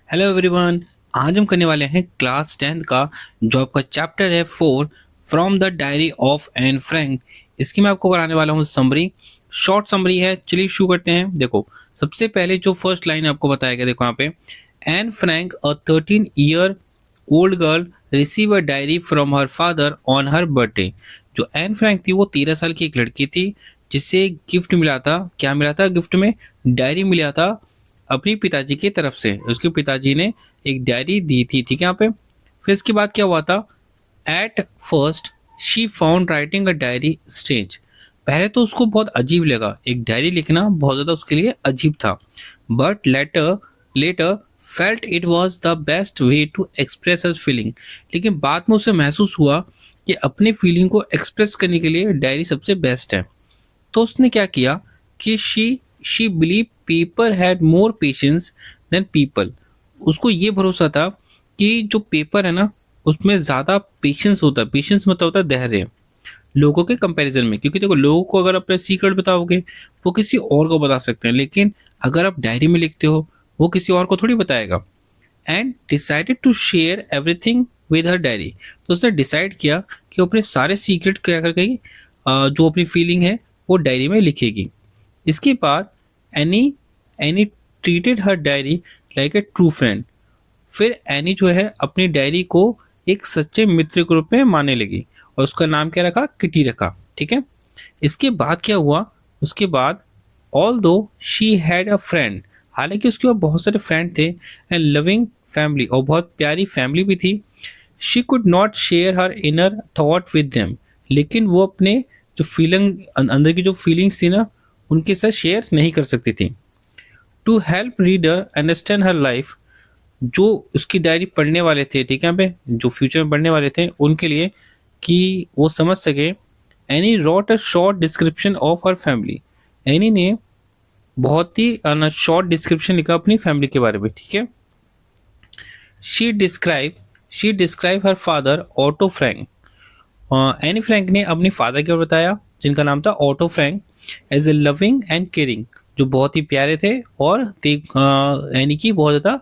Hello everyone. आज हम करने वाले हैं क्लास 10 का जो आपका चैप्टर है 4 from the diary of Anne Frank. इसकी मैं आपको कराने वाला हूँ समरी। शॉर्ट समरी है, चलिए शुरू करते हैं। देखो, सबसे पहले जो फर्स्ट लाइन आपको बताया गया, देखो यहाँ पे, Anne Frank a 13 year old girl receive a diary from her father on her birthday. जो एन फ्रैंक थी वो 13 साल की एक लड़की थी जिसे गिफ्ट मिला था। क्या मिला था गिफ्ट में? डायरी मिला था अपनी पिताजी की तरफ से। उसके पिताजी ने एक डायरी दी थी, ठीक है यहाँ पे। फिर इसके बाद क्या हुआ था? At first she found writing a diary strange. पहले तो उसको बहुत अजीब लगा, एक डायरी लिखना बहुत ज़्यादा उसके लिए अजीब था। But later later felt it was the best way to express her feeling. लेकिन बाद में उसे महसूस हुआ कि अपनी फीलिंग को एक्सप्रेस करने के लिए डायरी सबसे बेस्ट है। तो उसने क्या किया कि she believe paper had more patience than people. उसको ये भरोसा था कि जो पेपर है ना, उसमें ज़्यादा पेशेंस होता है। पेशेंस मतलब होता है धैर्य, लोगों के कंपैरिजन में। क्योंकि देखो, लोगों को अगर अपने सीक्रेट बताओगे वो किसी और को बता सकते हैं, लेकिन अगर आप डायरी में लिखते हो वो किसी और को थोड़ी बताएगा। And decided to share everything with her diary. तो उसने डिसाइड किया कि वो अपने सारे सीक्रेट क्या कर गई, जो अपनी फीलिंग है वो डायरी में लिखेगी। इसके बाद any any treated her diary like a true friend. फिर एनी जो है अपनी डायरी को एक सच्चे मित्र के रूप में मानने लगी और उसका नाम क्या रखा? किटी रखा, ठीक है। इसके बाद क्या हुआ? उसके बाद ऑल दो शी हैड अ फ्रेंड, हालांकि उसके पास बहुत सारे फ्रेंड थे, एंड लविंग फैमिली, और बहुत प्यारी फैमिली भी थी, she could not share her inner thought with them. लेकिन वो अपने जो फीलिंग, अंदर की जो फीलिंग्स थी ना, उनके साथ शेयर नहीं कर सकती थी। To help reader understand her life, जो उसकी डायरी पढ़ने वाले थे, ठीक है, यहाँ पे जो फ्यूचर में पढ़ने वाले थे उनके लिए, कि वो समझ सके, any wrote a short description of her family. Any ने बहुत ही शॉर्ट डिस्क्रिप्शन लिखा अपनी फैमिली के बारे में, ठीक है। She describe she describe her father auto Frank. Anne Frank ने अपनी फादर के बारे में बताया, जिनका नाम था Otto Frank, as a loving and caring, जो बहुत ही प्यारे थे और एनी की बहुत ज़्यादा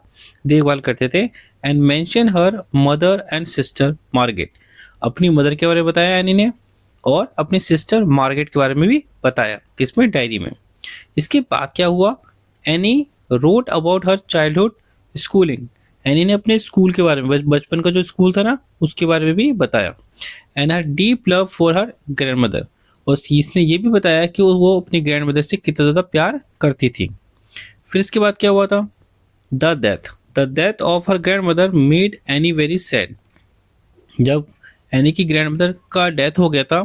देखभाल करते थे। And mention her mother and sister Margaret. अपनी मदर के बारे में बताया एनी ने, और अपनी सिस्टर मार्गेट के बारे में भी बताया, किसमें? डायरी में। इसके बाद क्या हुआ? Any road about her childhood schooling. Any ने अपने स्कूल के बारे में, बचपन का जो स्कूल था ना, उसके बारे में भी बताया। And her deep love for her grand mother, और इसने ये भी बताया कि वो अपनी ग्रैंड मदर से कितना ज़्यादा प्यार करती थी। फिर इसके बाद क्या हुआ था? The death the death of her grand mother made any very sad. जब एनी की ग्रैंड मदर का डेथ हो गया था,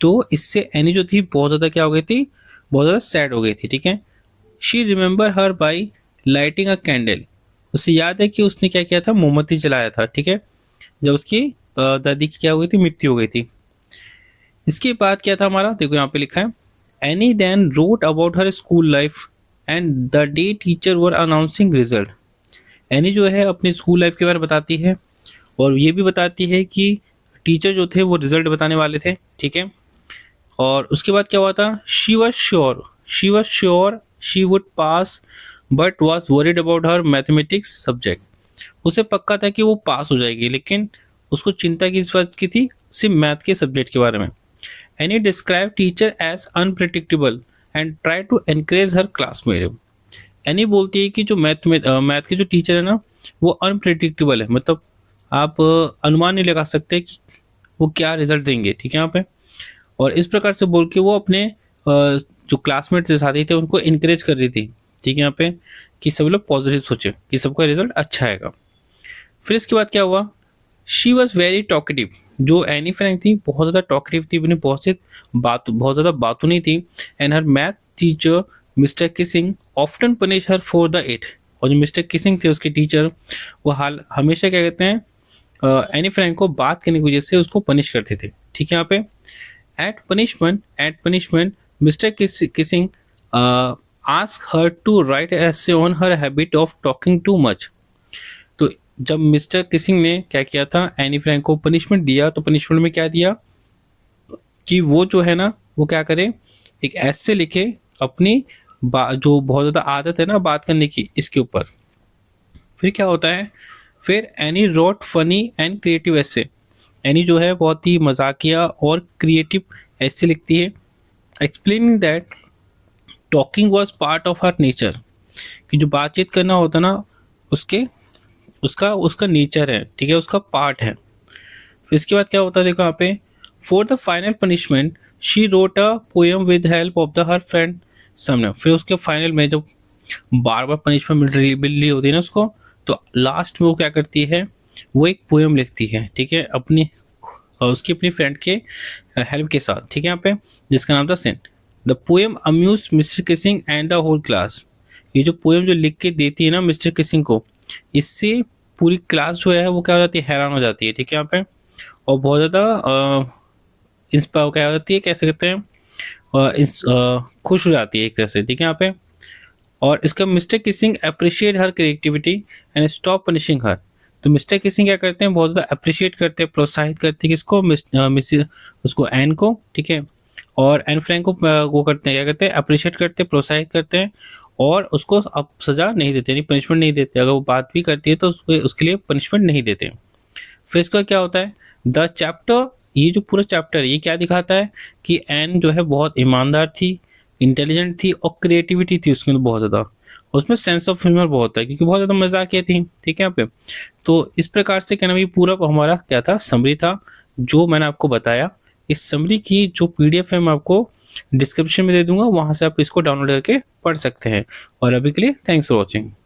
तो इससे एनी जो थी बहुत ज़्यादा क्या हो गई थी? बहुत ज़्यादा सैड हो गई थी, ठीक है। She remember her by lighting a candle. उसे याद है कि उसने क्या किया था? मोमबत्ती जलाया था, ठीक है, जब उसकी दादी की क्या हो गई थी? मृत्यु हो गई थी। इसके बाद क्या था हमारा? देखो यहाँ पे लिखा है, Anne then wrote about her school life and the day teacher were announcing result. Anne जो है अपनी स्कूल लाइफ के बारे में बताती है, और ये भी बताती है कि टीचर जो थे वो रिजल्ट बताने वाले थे, ठीक है। और उसके बाद क्या हुआ था? She was sure she would pass, but was worried about her mathematics subject. उसे पक्का था कि वो पास हो जाएगी, लेकिन उसको चिंता किस बात की थी? सिर्फ मैथ के सब्जेक्ट के बारे में। And he describe teacher as unpredictable and try to encourage her classmate. Anne बोलती है कि जो मैथ के जो टीचर है ना, वो अनप्रिडिक्टेबल है, मतलब आप अनुमान नहीं लगा सकते कि वो क्या रिजल्ट देंगे, ठीक है यहाँ पे। और इस प्रकार से बोल के वो अपने जो क्लासमेट से साथी थे उनको इनकरेज कर रही थी, ठीक है यहाँ पे, कि सब लोग पॉजिटिव सोचे कि सबका रिजल्ट अच्छा आएगा। फिर इसके बाद क्या हुआ? She was very talkative. जो एनी फ्रैंक थी बहुत ज़्यादा टॉकेटिव थी, अपनी बहुत ज़्यादा बातूनी थी। And her math teacher mister Keesing often punish her for the it. और जो मिस्टर किसिंग थे उसके टीचर, वो हाल हमेशा क्या कहते हैं, एनी फ्रैंक को बात करने की वजह से उसको पनिश करते थे, ठीक है यहाँ पे। At punishment Mr Keesing ask her to write essay on her habit of talking too much. तो जब मिस्टर किसिंग ने क्या किया था, एनी फ्रैंक को पनिशमेंट दिया, तो पनिशमेंट में क्या दिया कि वो जो है ना, वो क्या करे, एक ऐसे लिखे अपनी जो बहुत ज़्यादा आदत है ना बात करने की, इसके ऊपर। फिर क्या होता है, फिर Anne wrote funny and creative ऐसे। एनी जो है बहुत ही मजाकिया और क्रिएटिव ऐसे लिखती है, explaining that talking was part of her nature, कि जो बातचीत करना होता ना उसके उसका उसका नेचर है, ठीक है, उसका पार्ट है। फिर इसके बाद क्या होता है देखो यहाँ पे, for the final punishment she wrote a poem with help of the her friend समने। फिर उसके फाइनल में जब बार बार पनिशमेंट मिल रही होती है ना उसको, तो लास्ट में वो क्या करती है, वो एक पोएम लिखती है, ठीक है, अपनी उसकी अपनी फ्रेंड के हेल्प के साथ, ठीक है, यहाँ पे, जिसका नाम था सेंट। The poem amuse Mr Keesing and the whole class. ये जो पोएम जो लिख के देती है ना मिस्टर किसिंग को, इससे पूरी क्लास जो है वो क्या हो जाती है, हैरान हो जाती है, ठीक है यहाँ पे, और बहुत ज़्यादा इंस्पायर क्या हो जाती है, कैसे कहते हैं, खुश हो जाती है एक तरह से, ठीक है यहाँ पे। और इसका mister Kissing appreciate her creativity and stop punishing her. तो मिस्टर किसिंग क्या करते हैं, बहुत ज़्यादा अप्रिशिएट करते हैं, प्रोत्साहित करते हैं किसको, उसको एन को, ठीक है, और एन फ्रैंक को वो करते हैं, क्या करते हैं, अप्रिशिएट करते हैं, प्रोत्साहित करते हैं, और उसको अब सजा नहीं देते, यानी पनिशमेंट नहीं देते। अगर वो बात भी करती है तो उसके लिए पनिशमेंट नहीं देते। फिर इसका क्या होता है, द चैप्टर, ये जो पूरा चैप्टर ये क्या दिखाता है कि एन जो है बहुत ईमानदार थी, इंटेलिजेंट थी, और क्रिएटिविटी थी उसमें बहुत ज़्यादा, उसमें सेंस ऑफ ह्यूमर बहुत है क्योंकि बहुत ज़्यादा मजाकिया थी, ठीक है यहाँ पे। तो इस प्रकार से कहना, ये पूरा हमारा क्या था, समरी था जो मैंने आपको बताया। इस समरी की जो पीडीएफ है मैं आपको डिस्क्रिप्शन में दे दूंगा, वहाँ से आप इसको डाउनलोड करके पढ़ सकते हैं। और अभी के लिए थैंक्स फॉर वॉचिंग।